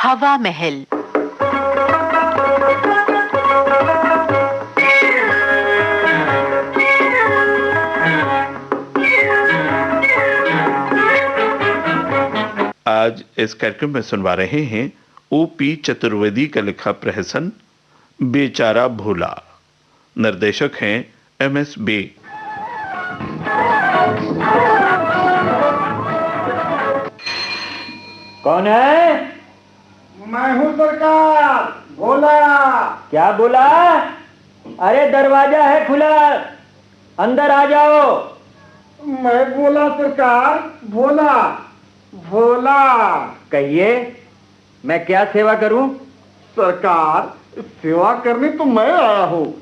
हवा महल। आज इस कार्यक्रम में सुनवा रहे हैं O.P. चतुर्वेदी का लिखा प्रहसन बेचारा भोला। निर्देशक हैं M.S. बे। कौन है? मैं हूँ सरकार, भोला। क्या बोला? अरे दरवाजा है खुला, अंदर आ जाओ। मैं बोला सरकार, भोला भोला। कहिए, मैं क्या सेवा करूं? सरकार, सेवा करने तो मैं आया हूँ।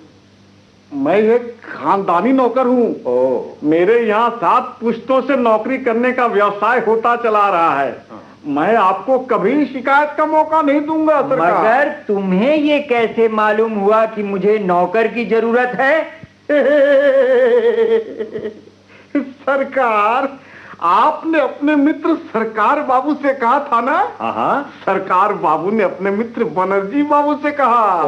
मैं एक खानदानी नौकर हूँ। मेरे यहाँ 7 पुश्तों से नौकरी करने का व्यवसाय होता चला रहा है। मैं आपको कभी शिकायत का मौका नहीं दूंगा सरकार। मगर तुम्हें ये कैसे मालूम हुआ कि मुझे नौकर की जरूरत है? सरकार, आपने अपने मित्र सरकार बाबू से कहा था ना? हाँ। सरकार बाबू ने अपने मित्र बनर्जी बाबू से कहा।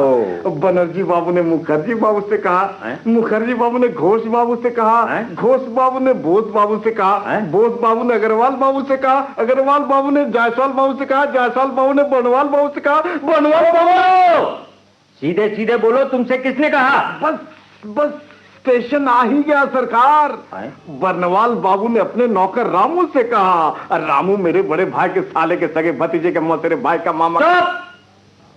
बनर्जी बाबू ने मुखर्जी बाबू से कहा। मुखर्जी बाबू ने घोष बाबू से कहा। घोष बाबू ने बोस बाबू से कहा। बोस बाबू ने अग्रवाल बाबू से कहा। अग्रवाल बाबू ने जायसवाल बाबू से कहा। जायसवाल बाबू ने बनवाल बाबू से कहा। बनवाल बाबू। सीधे सीधे बोलो, तुमसे किसने कहा? बस स्टेशन आ ही गया सरकार। बरनवाल बाबू ने अपने नौकर रामू से कहा। रामू मेरे बड़े भाई के साले के सगे भतीजे के मौसेरे भाई का मामा।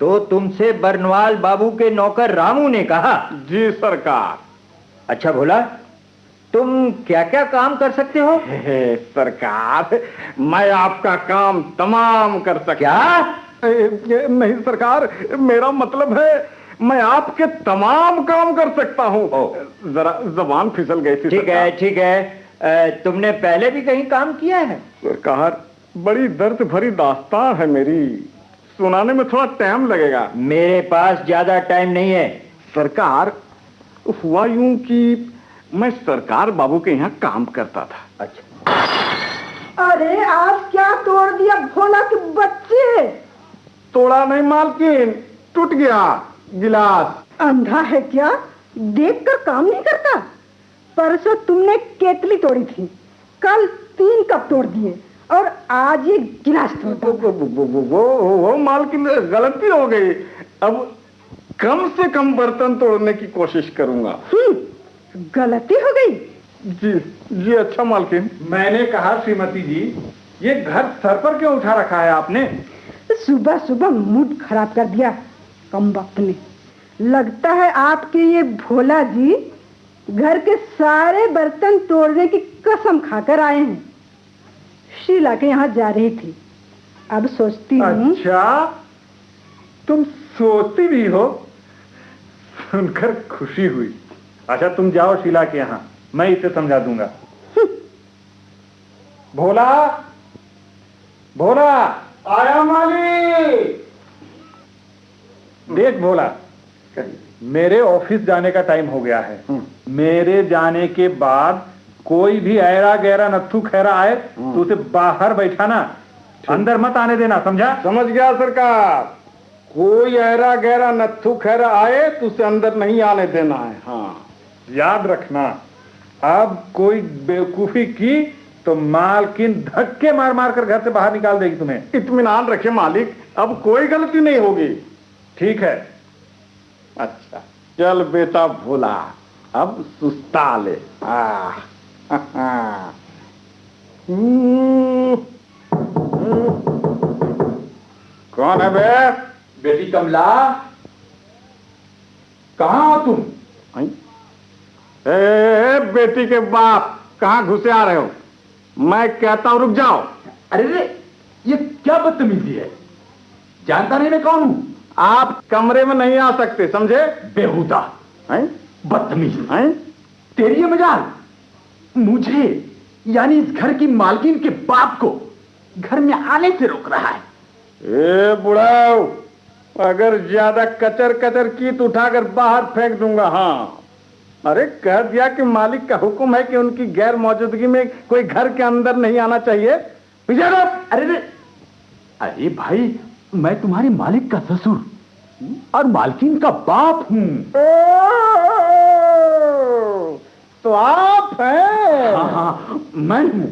तो तुमसे बरनवाल बाबू के नौकर रामू ने कहा? जी सरकार। अच्छा भोला, तुम क्या क्या काम कर सकते हो? सरकार, मैं आपका काम तमाम कर सकता। क्या? नहीं सरकार, मेरा मतलब है मैं आपके तमाम काम कर सकता हूँ। जरा जबान फिसल गई थी। ठीक है। तुमने पहले भी कहीं काम किया है? सरकार, बड़ी दर्द भरी दास्तान है मेरी, सुनाने में थोड़ा टाइम लगेगा। मेरे पास ज्यादा टाइम नहीं है। सरकार, हुआ यूं कि मैं सरकार बाबू के यहाँ काम करता था। अच्छा। अरे आज क्या तोड़ दिया भोला के बच्चे? तोड़ा नहीं मालकिन, टूट गया गिलास। अंधा है क्या? देखकर काम नहीं करता? परसों तुमने केतली तोड़ी थी, कल 3 कप तोड़ दिए और आज ये गिलास तोड़ दिया। वो मालकिन, गलती हो गई। अब कम से कम बर्तन तोड़ने की कोशिश करूंगा। गलती हो गई? जी अच्छा मालकिन। मैंने कहा श्रीमती जी, ये घर सर पर क्यों उठा रखा है आपने? सुबह सुबह मूड खराब कर दिया कम वक्त ने। लगता है आपके ये भोला जी घर के सारे बर्तन तोड़ने की कसम खाकर आए हैं। शीला के यहाँ जा रही थी, अब सोचती हूँ। अच्छा, तुम सोती भी हो? सुनकर खुशी हुई। अच्छा, तुम जाओ शीला के यहाँ, मैं इसे समझा दूंगा। भोला, भोला। आया मालिक। देख भोला, मेरे ऑफिस जाने का टाइम हो गया है। मेरे जाने के बाद कोई भी ऐरा गैरा नत्थु खैरा आए तो उसे बाहर बैठाना, अंदर मत आने देना, समझा? समझ गया सरकार। कोई ऐरा गैरा नत्थु खैरा आए तो उसे अंदर नहीं आने देना है। हाँ, याद रखना, अब कोई बेवकूफी की तो मालकिन धक्के मार मार कर घर से बाहर निकाल देगी तुम्हें। इत्मीनान रखे मालिक, अब कोई गलती नहीं होगी। ठीक है। अच्छा, चल बेटा भोला, अब सुस्ता ले। कौन है बे? बेटी कमला, कहाँ हो तुम? बेटी के बाप, कहाँ घुसे आ रहे हो? मैं कहता हूं रुक जाओ। अरे रे, ये क्या बदतमीजी है? जानता नहीं मैं कौन हूं? आप कमरे में नहीं आ सकते, समझे? बेहुदा बदतमीज। तेरी ये मजाल, मुझे यानी इस घर की मालकिन के बाप को घर में आने से रोक रहा है। ए बुढ़ाओ, अगर ज्यादा कचर कचर की तो उठाकर बाहर फेंक दूंगा। हाँ, अरे कह दिया कि मालिक का हुक्म है कि उनकी गैर मौजूदगी में कोई घर के अंदर नहीं आना चाहिए। अरे भाई, मैं तुम्हारे मालिक का ससुर और मालकिन का बाप हूँ। तो आप हैं? हाँ, मैं हूँ।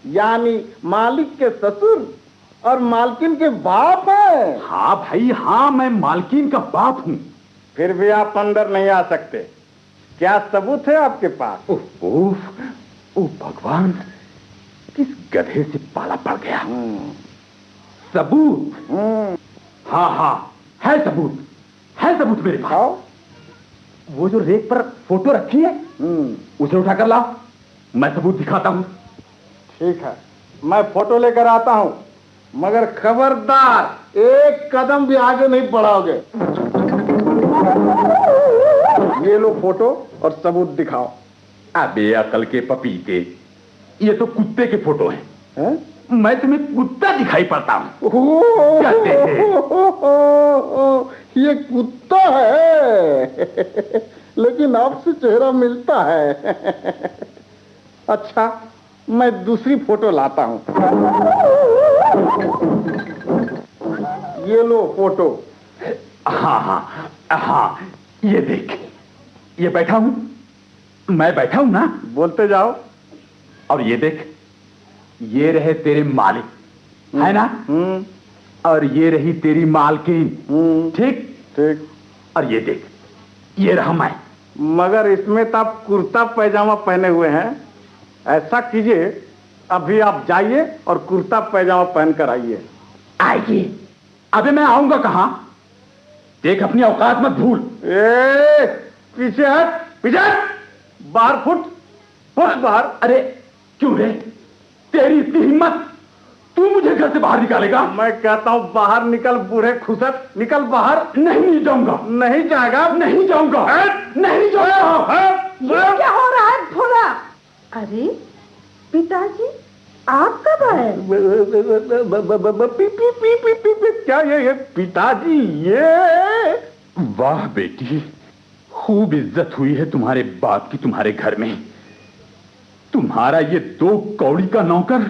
यानी मालिक के ससुर और मालकिन के बाप हैं? हाँ भाई, हाँ, मैं मालकिन का बाप हूँ। फिर भी आप अंदर नहीं आ सकते। क्या सबूत है आपके पास? ओ भगवान, किस गधे से पाला पड़ गया। सबूत? हाँ, है सबूत मेरे पास। वो जो रेक पर फोटो रखी है, उसे उठाकर लाओ, मैं सबूत दिखाता हूँ। ठीक है, मैं फोटो लेकर आता हूँ, मगर खबरदार एक कदम भी आगे नहीं बढ़ाओगे। ये लो फोटो और सबूत दिखाओ। अबे अकल के पपीते, ये तो कुत्ते के फोटो हैं। मैं तुम्हें कुत्ता दिखाई पड़ता हूँ? ये कुत्ता है, लेकिन आपसे चेहरा मिलता है। अच्छा, मैं दूसरी फोटो लाता हूँ। ये लो फोटो। हाँ, ये देख, ये बैठा हूँ, मैं बैठा हूँ ना। बोलते जाओ। और ये देख, ये रहे तेरे मालिक, है ना? और ये रही तेरी मालकिन। ठीक। और ये देख, ये रहा मैं। मगर इसमें तो आप कुर्ता पैजामा पहने हुए हैं। ऐसा कीजिए, अभी आप जाइए और कुर्ता पैजामा पहनकर आइए। आइए। अबे मैं आऊंगा कहां? देख, अपनी औकात मत भूल। पीछे हट, पीछे बाहर फुट बाहर। अरे क्यों रे, तेरी इतनी हिम्मत, तू मुझे घर से बाहर निकालेगा? मैं कहता हूं बाहर निकल, बूढ़े खुसट, निकल बाहर। नहीं जाऊंगा। नहीं जाएगा? नहीं जाऊंगा। नहीं जाऊंगा। ये क्या हो रहा है भोला? अरे पिताजी, आप कब आए? क्या ये पिताजी? ये वाह बेटी, खूब इज्जत हुई है तुम्हारे बाप की तुम्हारे घर में। तुम्हारा ये 2 कौड़ी का नौकर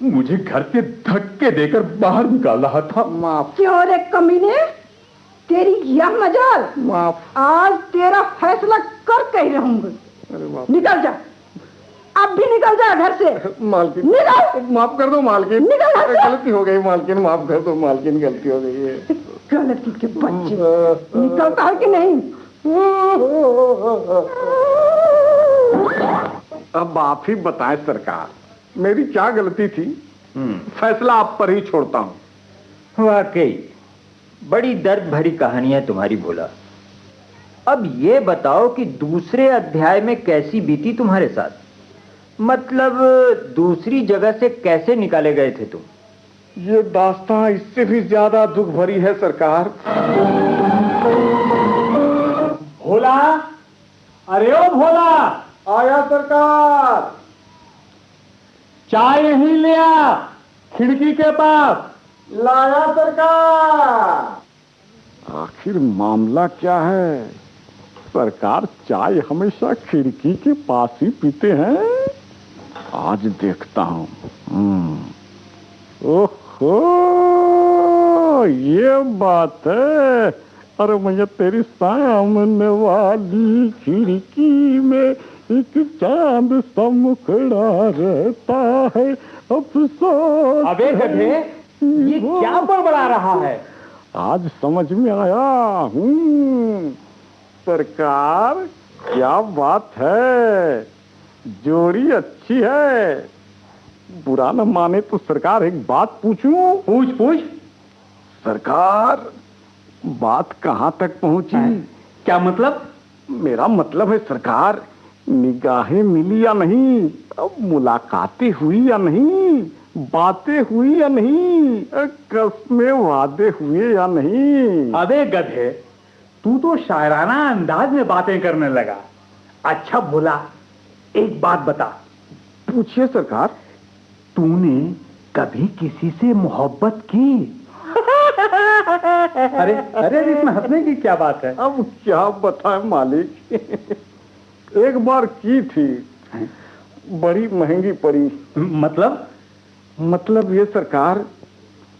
मुझे घर से धक्के देकर बाहर निकाल रहा था। माफ। क्यों रे कमीने, तेरी यह मजाल। माफ। आज तेरा फैसला कर के ही रहूंगी। निकल जा, अब भी निकल जा घर से। मालकिन, निकल। माफ कर दो मालकिन। निकल घर से। गलती हो गई मालकिन, माफ कर दो मालकिन, गलती हो गई है। गलती के बच्चे, निकलता है कि नहीं? अब आप ही बताएं सरकार, मेरी क्या गलती थी? फैसला आप पर ही छोड़ता हूं। वाकई बड़ी दर्द भरी कहानी है तुम्हारी भोला। अब ये बताओ कि दूसरे अध्याय में कैसी बीती तुम्हारे साथ? मतलब दूसरी जगह से कैसे निकाले गए थे तुम? ये दास्तां इससे भी ज्यादा दुख भरी है सरकार। भोला, अरे ओ भोला, आया सरकार। चाय नहीं ले आ, खिड़की के पास। लाया सरकार। आखिर मामला क्या है? सरकार चाय हमेशा खिड़की के पास ही पीते हैं। आज देखता हूँ। ओहो, ये बात है। अरे भैया, तेरी सामने वाली खिड़की में एक चांद सा मुखड़ा रहता है। अफसोस। अबे गधे, ये क्या बड़बड़ा रहा है? आज समझ में आया। सरकार, क्या बात है, जोड़ी अच्छी है। बुरा न माने तो सरकार एक बात पूछूं? पूछ। सरकार, बात कहाँ तक पहुंची? क्या मतलब? मेरा मतलब है सरकार, निगाहें मिली या नहीं, अब मुलाकातें हुई या नहीं, बातें हुई या नहीं, कस्में वादे हुए या नहीं? अबे गधे, तू तो शायराना अंदाज में बातें करने लगा। अच्छा भोला, एक बात बता। पूछिए सरकार। तूने कभी किसी से मोहब्बत की? अरे इसमें हंसने की क्या बात है? अब क्या बताएं मालिक, एक बार की थी, बड़ी महंगी पड़ी। मतलब ये सरकार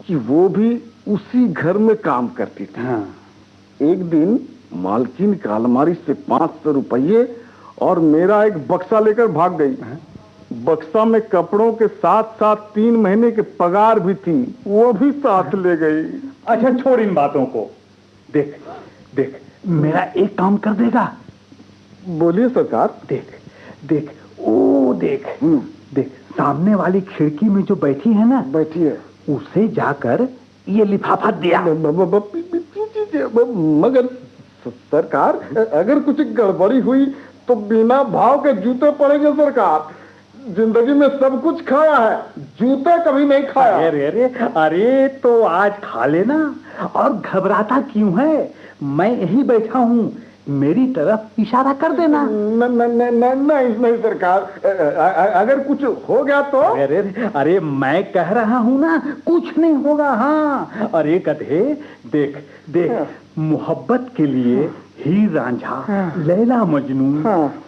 कि वो भी उसी घर में काम करती थी। हाँ। एक दिन मालकिन की अलमारी से 500 रुपये और मेरा एक बक्सा लेकर भाग गई। बक्सा में कपड़ों के साथ साथ 3 महीने के पगार भी थी, वो भी साथ ले गई। अच्छा छोड़ इन बातों को। देख देख, मेरा एक काम कर देगा। बोलिए सरकार। देख देख, ओ देख देख, सामने वाली खिड़की में जो बैठी है ना, बैठी है, उसे जाकर ये लिफाफा दिया। मगर सरकार, अगर कुछ गड़बड़ी हुई तो बिना भाव के जूते पड़ेंगे सरकार। जिंदगी में सब कुछ खाया है, जूते कभी नहीं खाया। अरे अरे अरे, तो आज खा लेना। और घबराता क्यों है? मैं यही बैठा हूँ, मेरी तरफ इशारा कर देना। नहीं सरकार, अगर कुछ हो गया तो। अरे अरे, मैं कह रहा हूँ ना, कुछ नहीं होगा। हाँ, अरे गधे, देख देख, मोहब्बत के लिए हीर रांझा, लैला मजनू,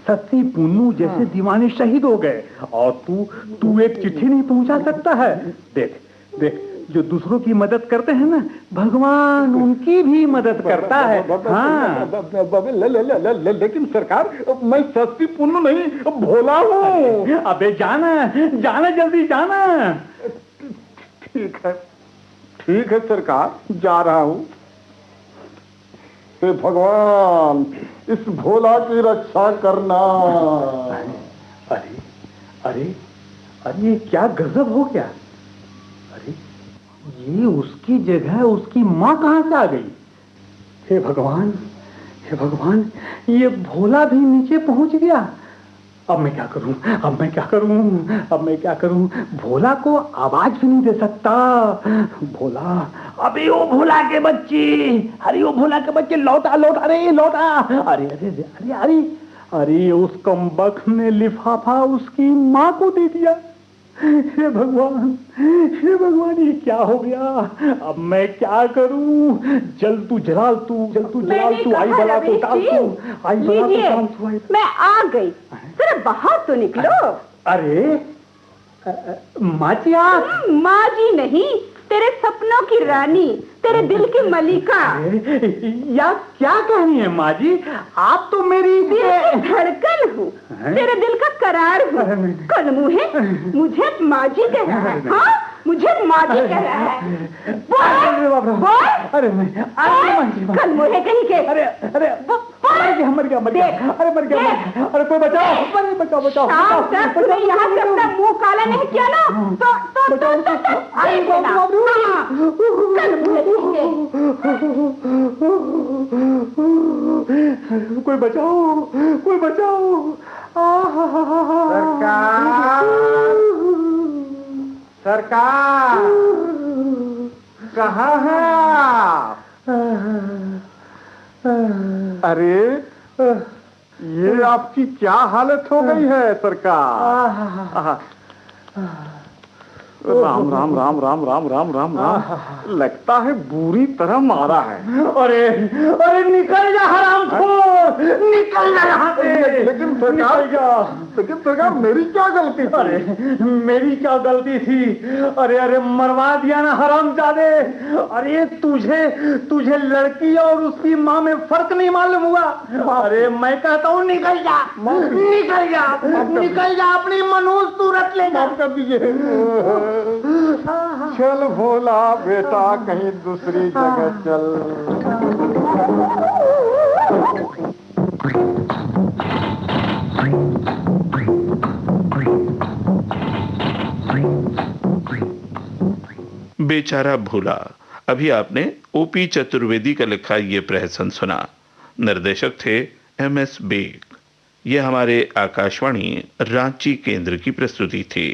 सती पुन्नू जैसे दीवाने शहीद हो गए, और तू एक चिट्ठी नहीं पहुंचा सकता है। देख देख, जो दूसरों की मदद करते हैं ना, भगवान उनकी भी मदद करता है। हाँ। लेकिन सरकार, मैं सस्ती पुन्नू नहीं, भोला हूँ। अबे जाना जाना, जल्दी जाना। ठीक है सरकार, जा रहा हूँ। हे भगवान, इस भोला की रक्षा करना। अरे अरे अरे, ये क्या गजब हो गया। अरे, ये उसकी जगह उसकी माँ कहाँ से आ गई? हे भगवान, हे भगवान, ये भोला भी नीचे पहुंच गया। अब मैं क्या करूं, अब मैं क्या करूं, अब मैं क्या करूं? भोला को आवाज भी नहीं दे सकता। भोला, अबे ओ भोला के बच्चे, अरे ओ भोला के बच्चे, लौटा लौटा रे, लौटा। अरे अरे अरे अरे अरे, उस कमबख्त ने लिफाफा उसकी माँ को दे दिया। हे भगवान, हे भगवान, ये क्या हो गया? अब मैं क्या करूं? जल तू जलाल तू, जल तू जलाल तू, आई बला तो डाल तू, आई बला तो डाल तू, आई। मैं आ गई, जरा बाहर तो निकलो। अरे माँ जी, आप? माँ जी नहीं, तेरे सपनों की रानी, तेरे दिल की मलिका। या क्या कह रही है माँ जी? आप तो मेरी दिल की धड़कन हूँ, तेरे दिल का करार हूँ। कल मुझे माँ जी कह रहा है। हाँ, मुझे माँ जी कह रहा है। अरे कल मुझे कहीं के। अरे अरे, मर गया, अरे मर गया, अरे कोई बचाओ, अरे बचाओ बचाओ। यहाँ से अपना मुंह काला नहीं किया ना, कोई बचाओ, कोई बचाओ। सरकार, कहाँ है आप? अरे, ये आपकी क्या हालत हो गई है सरकार? राम राम राम राम राम राम राम राम, लगता है बुरी तरह मारा है। अरे अरे, निकल जा हरामखोर, निकल जा यहाँ से। लेकिन सरकार, मेरी क्या गलती थी? अरे मेरी क्या गलती थी? अरे अरे, मरवा दिया ना हरामजादे। अरे तुझे लड़की और उसकी माँ में फर्क नहीं मालूम हुआ? अरे मैं कहता हूँ, निकल जा, निकल जा, निकल जा, अपनी मनहूस सूरत ले जा। माफ कर दीजिए। चल भोला बेटा, कहीं दूसरी जगह चल। बेचारा भोला। अभी आपने ओपी चतुर्वेदी का लिखा ये प्रहसन सुना। निर्देशक थे MS बेग। यह हमारे आकाशवाणी रांची केंद्र की प्रस्तुति थी।